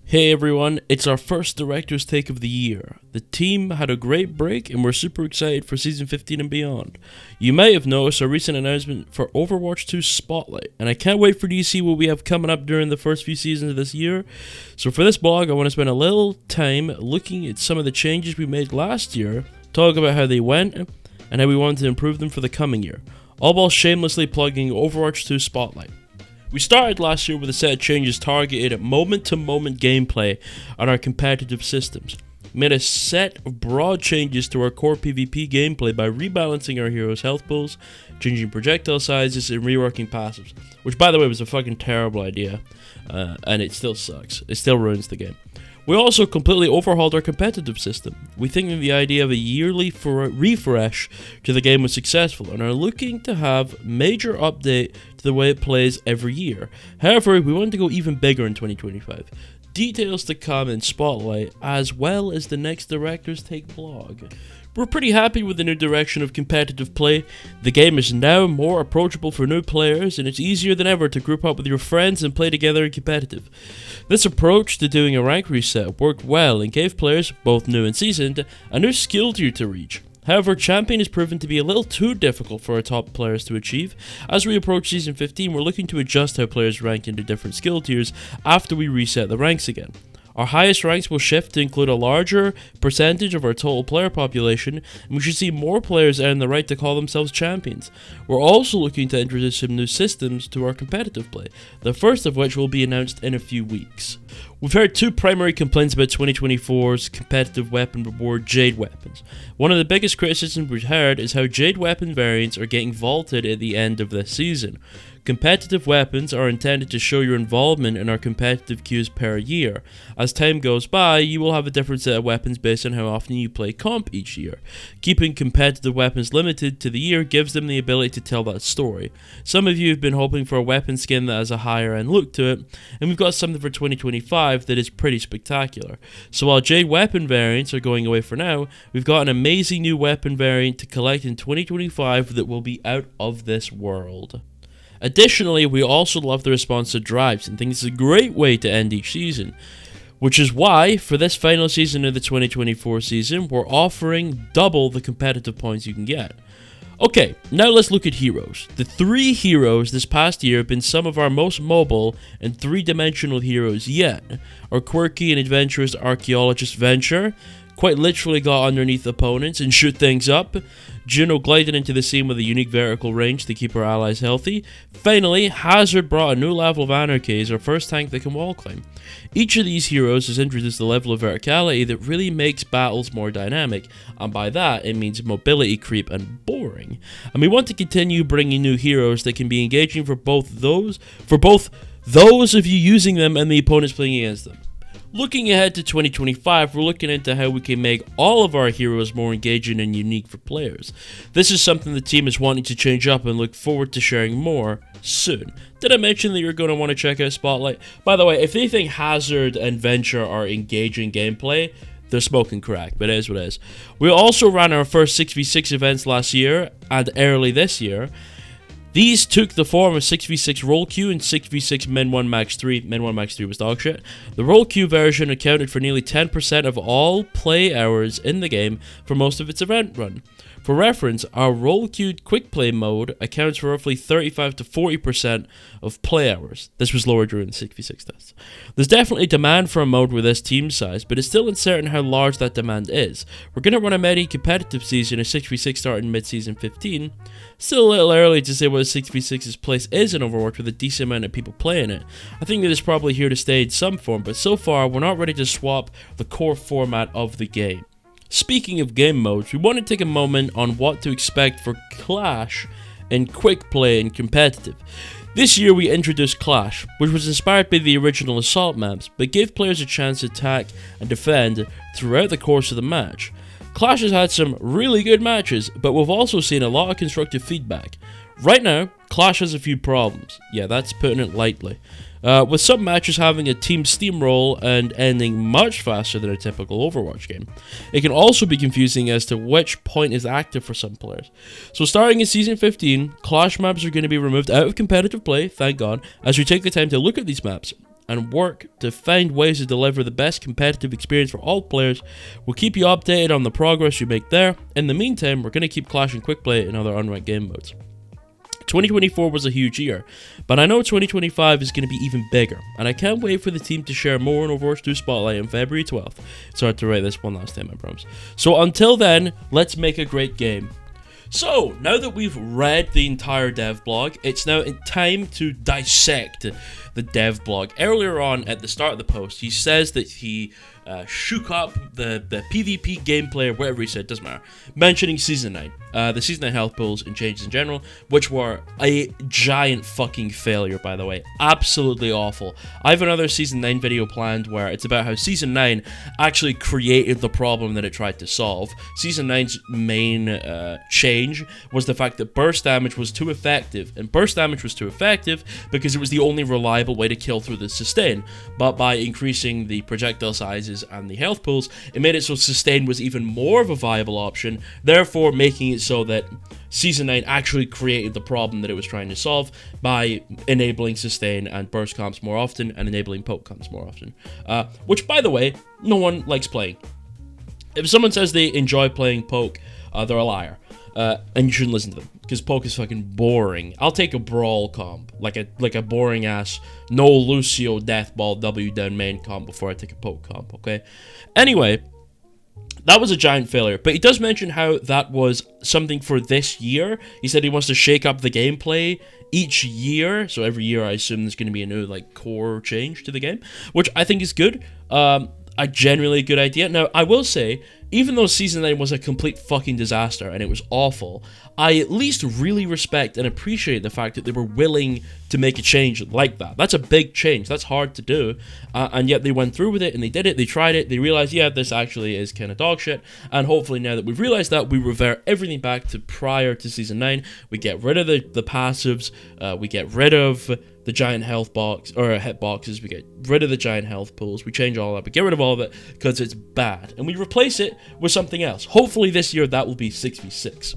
Hey everyone, it's our first director's take of the year. The team had a great break and we're super excited for Season 15 and beyond. You may have noticed our recent announcement for Overwatch 2 Spotlight, and I can't wait for you to see what we have coming up during the first few seasons of this year. So for this blog, I want to spend a little time looking at some of the changes we made last year, talk about how they went, and how we want to improve them for the coming year, all while shamelessly plugging Overwatch 2 Spotlight. We started last year with a set of changes targeted at moment-to-moment gameplay on our competitive systems. We made a set of broad changes to our core PvP gameplay by rebalancing our heroes' health pools, changing projectile sizes, and reworking passives. Which, by the way, was a fucking terrible idea, and it still sucks. It still ruins the game. We also completely overhauled our competitive system. We think that the idea of a yearly refresh to the game was successful and are looking to have major update to the way it plays every year. However, we want to go even bigger in 2025. Details to come in Spotlight, as well as the next Director's Take blog. We're pretty happy with the new direction of competitive play. The game is now more approachable for new players, and it's easier than ever to group up with your friends and play together in competitive. This approach to doing a rank reset worked well and gave players, both new and seasoned, a new skill tier to reach. However, Champion has proven to be a little too difficult for our top players to achieve. As we approach Season 15, we're looking to adjust how players rank into different skill tiers after we reset the ranks again. Our highest ranks will shift to include a larger percentage of our total player population, and we should see more players earn the right to call themselves champions. We're also looking to introduce some new systems to our competitive play, the first of which will be announced in a few weeks. We've heard two primary complaints about 2024's competitive weapon reward, Jade weapons. One of the biggest criticisms we've heard is how Jade weapon variants are getting vaulted at the end of this season. Competitive weapons are intended to show your involvement in our competitive queues per year. As time goes by, you will have a different set of weapons based on how often you play comp each year. Keeping competitive weapons limited to the year gives them the ability to tell that story. Some of you have been hoping for a weapon skin that has a higher end look to it, and we've got something for 2025 that is pretty spectacular. So while Jade weapon variants are going away for now, we've got an amazing new weapon variant to collect in 2025 that will be out of this world. Additionally, we also love the response to drives and think it's a great way to end each season, which is why, for this final season of the 2024 season, we're offering double the competitive points you can get. Okay, now let's look at heroes. The three heroes this past year have been some of our most mobile and three-dimensional heroes yet. Our quirky and adventurous archaeologist Venture quite literally got underneath opponents and shoot things up. Juno glided into the scene with a unique vertical range to keep her allies healthy. Finally, Hazard brought a new level of anarchy as our first tank that can wall climb. Each of these heroes has introduced a level of verticality that really makes battles more dynamic, and by that it means mobility creep and boring. And we want to continue bringing new heroes that can be engaging for both those of you using them and the opponents playing against them. Looking ahead to 2025, we're looking into how we can make all of our heroes more engaging and unique for players. This is something the team is wanting to change up and look forward to sharing more soon. Did I mention that you're going to want to check out Spotlight? By the way, if they think Hazard and Venture are engaging gameplay, they're smoking crack, but it is what it is. We also ran our first 6v6 events last year and early this year. These took the form of 6v6 roll queue and 6v6 min 1 max 3. Min 1 max 3 was dog shit. The roll queue version accounted for nearly 10% of all play hours in the game for most of its event run. For reference, our roll queued quick play mode accounts for roughly 35 to 40% of play hours. This was lower during the 6v6 tests. There's definitely demand for a mode with this team size, but it's still uncertain how large that demand is. We're going to run a medi competitive season of 6v6 starting mid-season 15. Still a little early to say what 6v6's place is in Overwatch with a decent amount of people playing it. I think that it's probably here to stay in some form, but so far we're not ready to swap the core format of the game. Speaking of game modes, we want to take a moment on what to expect for Clash in quick play and competitive. This year we introduced Clash, which was inspired by the original Assault maps, but gave players a chance to attack and defend throughout the course of the match. Clash has had some really good matches, but we've also seen a lot of constructive feedback. Right now, Clash has a few problems. Yeah, that's putting it lightly. With some matches having a team steamroll and ending much faster than a typical Overwatch game. It can also be confusing as to which point is active for some players. So starting in Season 15, Clash maps are going to be removed out of competitive play, thank God, as we take the time to look at these maps. and work to find ways to deliver the best competitive experience for all players. We'll keep you updated on the progress we make there. In the meantime, we're going to keep Clash and Quick Play in other unranked game modes. 2024 was a huge year, but I know 2025 is going to be even bigger, and I can't wait for the team to share more on Overwatch 2 Spotlight on February 12th. It's hard to write this one last time, I promise. So until then, let's make a great game. So, now that we've read the entire dev blog, it's now time to dissect the dev blog. Earlier on, at the start of the post, he says that he shook up the PvP gameplay, or whatever he said, doesn't matter, mentioning Season 9. The Season 9 health pools and changes in general, which were a giant fucking failure, by the way. Absolutely awful. I have another Season 9 video planned where it's about how Season 9 actually created the problem that it tried to solve. Season 9's main change was the fact that burst damage was too effective, and burst damage was too effective because it was the only reliable way to kill through the sustain, but by increasing the projectile sizes and the health pools, it made it so sustain was even more of a viable option, therefore making it so that Season 9 actually created the problem that it was trying to solve by enabling sustain and burst comps more often and enabling poke comps more often. Which, by the way, no one likes playing. If someone says they enjoy playing poke, they're a liar. And you shouldn't listen to them, because poke is fucking boring. I'll take a brawl comp, like a boring ass no Lucio deathball W down main comp before I take a poke comp, okay? Anyway, that was a giant failure, but he does mention how that was something for this year. He said he wants to shake up the gameplay each year, so every year I assume there's going to be a new like core change to the game, which I think is good. A genuinely good idea. Now, I will say, even though Season 9 was a complete fucking disaster and it was awful, I at least really respect and appreciate the fact that they were willing to make a change like that. That's a big change. That's hard to do. And yet they went through with it and they did it. They tried it. They realized, yeah, this actually is kind of dog shit. And hopefully now that we've realized that, we revert everything back to prior to Season 9. We get rid of the passives. We get rid of the giant health box, or hit boxes, we get rid of the giant health pools, we change all that, we get rid of all of it because it's bad, and we replace it with something else. Hopefully this year that will be 6v6.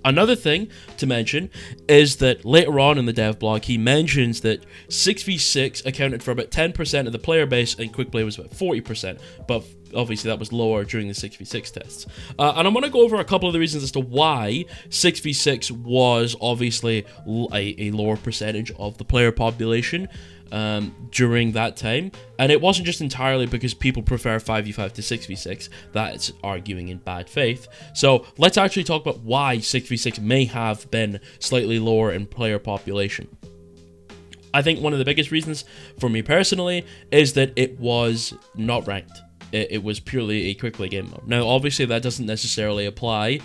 Another thing to mention is that later on in the dev blog, he mentions that 6v6 accounted for about 10% of the player base and Quick Play was about 40%, but obviously that was lower during the 6v6 tests. And I'm going to go over a couple of the reasons as to why 6v6 was obviously a lower percentage of the player population during that time, and it wasn't just entirely because people prefer 5v5 to 6v6. That's arguing in bad faith. So let's actually talk about why 6v6 may have been slightly lower in player population. I think one of the biggest reasons for me personally is that it was not ranked. It was purely a quick play game mode. Now obviously that doesn't necessarily apply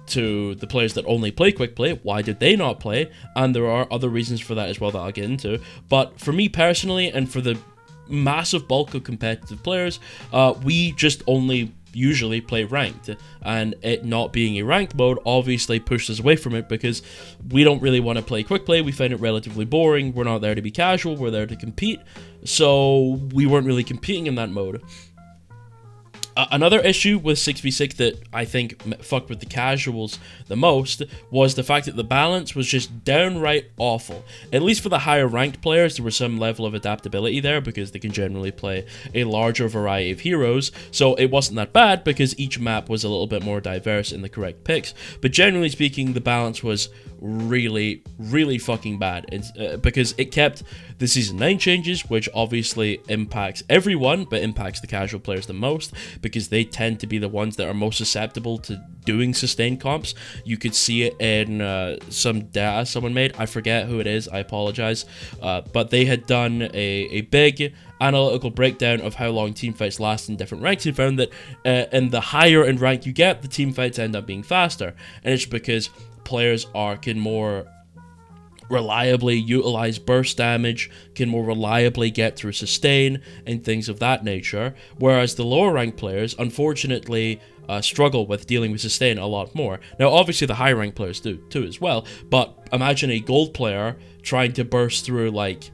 to the players that only play quick play. Why did they not play? And there are other reasons for that as well that I'll get into. But for me personally, and for the massive bulk of competitive players, we just only usually play ranked, and it not being a ranked mode obviously pushed us away from it because we don't really want to play quick play. We find it relatively boring. We're not there to be casual, we're there to compete, so we weren't really competing in that mode. Another issue with 6v6 that I think fucked with the casuals the most was the fact that the balance was just downright awful. At least for the higher ranked players, there was some level of adaptability there because they can generally play a larger variety of heroes, so it wasn't that bad because each map was a little bit more diverse in the correct picks. But generally speaking, the balance was really, really fucking bad because it kept the Season 9 changes, which obviously impacts everyone, but impacts the casual players the most, because they tend to be the ones that are most susceptible to doing sustained comps. You could see it in some data someone made. I forget who it is, I apologize. But they had done a big analytical breakdown of how long teamfights last in different ranks and found that in the higher in rank you get, the teamfights end up being faster. And it's because players can more reliably utilize burst damage, can more reliably get through sustain, and things of that nature, whereas the lower ranked players, unfortunately, struggle with dealing with sustain a lot more. Now, obviously, the high ranked players do too as well, but imagine a gold player trying to burst through, like,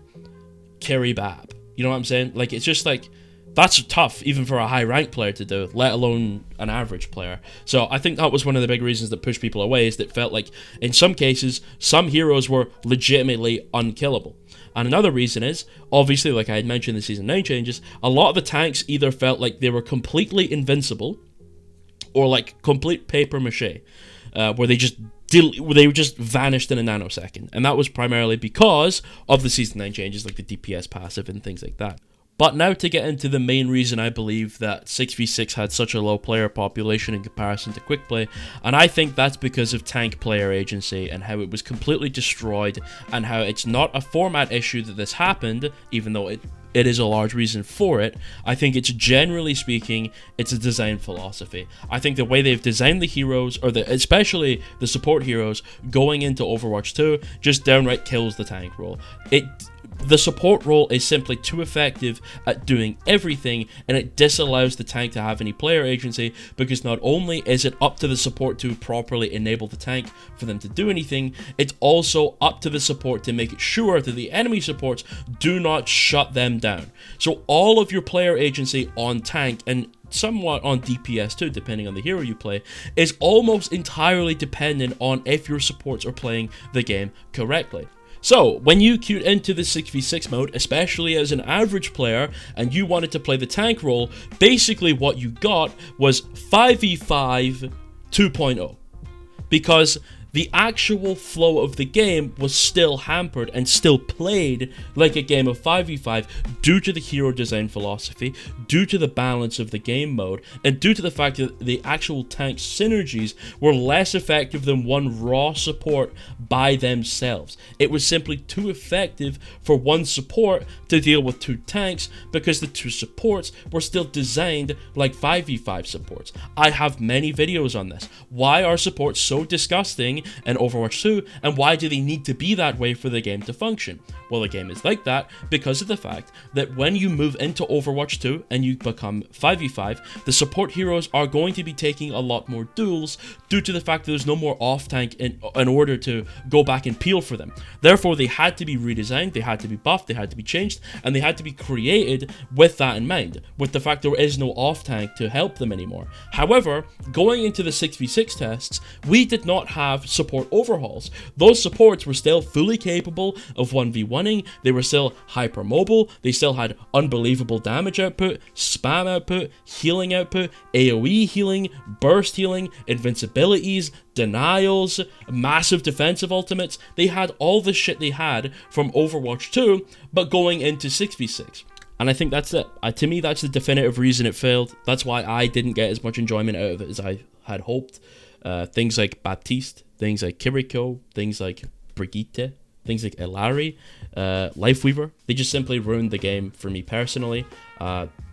Carry Bab. You know what I'm saying? Like, it's just like, That's tough even for a high rank player to do, let alone an average player. So I think that was one of the big reasons that pushed people away, is that it felt like in some cases some heroes were legitimately unkillable. And another reason is, obviously, like I had mentioned in the Season 9 changes, a lot of the tanks either felt like they were completely invincible or like complete paper mache, where they just vanished in a nanosecond. And that was primarily because of the Season 9 changes, like the DPS passive and things like that. But now to get into the main reason I believe that 6v6 had such a low player population in comparison to quick play, and I think that's because of tank player agency and how it was completely destroyed, and how it's not a format issue that this happened, even though it is a large reason for it. I think it's, generally speaking, it's a design philosophy. I think the way they've designed the heroes, or especially the support heroes, going into Overwatch 2 just downright kills the tank role. The support role is simply too effective at doing everything, and it disallows the tank to have any player agency, because not only is it up to the support to properly enable the tank for them to do anything, it's also up to the support to make sure that the enemy supports do not shut them down. So all of your player agency on tank, and somewhat on DPS too, depending on the hero you play, is almost entirely dependent on if your supports are playing the game correctly. So, when you queued into the 6v6 mode, especially as an average player, and you wanted to play the tank role, basically what you got was 5v5 2.0. Because the actual flow of the game was still hampered and still played like a game of 5v5 due to the hero design philosophy, due to the balance of the game mode, and due to the fact that the actual tank synergies were less effective than one raw support by themselves. It was simply too effective for one support to deal with two tanks, because the two supports were still designed like 5v5 supports. I have many videos on this. Why are supports so disgusting in Overwatch 2, and why do they need to be that way for the game to function? Well, the game is like that because of the fact that when you move into Overwatch 2 and you become 5v5, the support heroes are going to be taking a lot more duels due to the fact that there's no more off-tank in order to go back and peel for them. Therefore, they had to be redesigned, they had to be buffed, they had to be changed, and they had to be created with that in mind, with the fact there is no off-tank to help them anymore. However, going into the 6v6 tests, we did not have support overhauls. Those supports were still fully capable of 1v1ing, they were still hyper mobile, they still had unbelievable damage output, spam output, healing output, AoE healing, burst healing, invincibilities, denials, massive defensive ultimates. They had all the shit they had from Overwatch 2, but going into 6v6. And I think that's it. To me, that's the definitive reason it failed. That's why I didn't get as much enjoyment out of it as I had hoped. Things like Baptiste, things like Kiriko, things like Brigitte, things like Illari, Lifeweaver, they just simply ruined the game for me personally.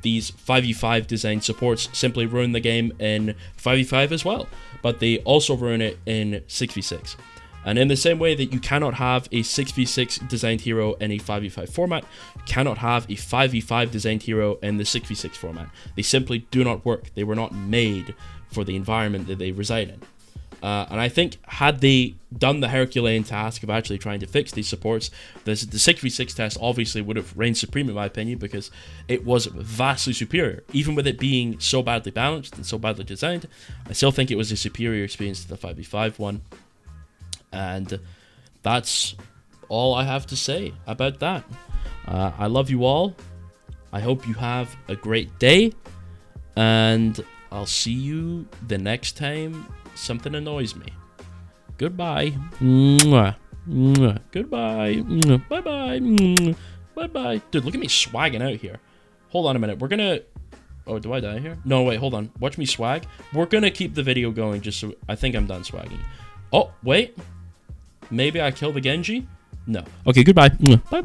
These 5v5 design supports simply ruin the game in 5v5 as well, but they also ruin it in 6v6. And in the same way that you cannot have a 6v6 designed hero in a 5v5 format, you cannot have a 5v5 designed hero in the 6v6 format. They simply do not work. They were not made for the environment that they reside in. And I think had they done the Herculean task of actually trying to fix these supports, the 6v6 test obviously would have reigned supreme in my opinion, because it was vastly superior. Even with it being so badly balanced and so badly designed, I still think it was a superior experience to the 5v5 one. And that's all I have to say about that. I love you all. I hope you have a great day, and I'll see you the next time something annoys me. Goodbye. Mwah. Mwah. Goodbye. Mwah. Bye-bye. Mwah. Bye-bye. Dude, look at me swagging out here. Hold on a minute. We're gonna... Oh, do I die here? No, wait, hold on. Watch me swag. We're gonna keep the video going just so... I think I'm done swagging. Oh, wait. Maybe I kill the Genji? No. Okay, goodbye. Bye-bye.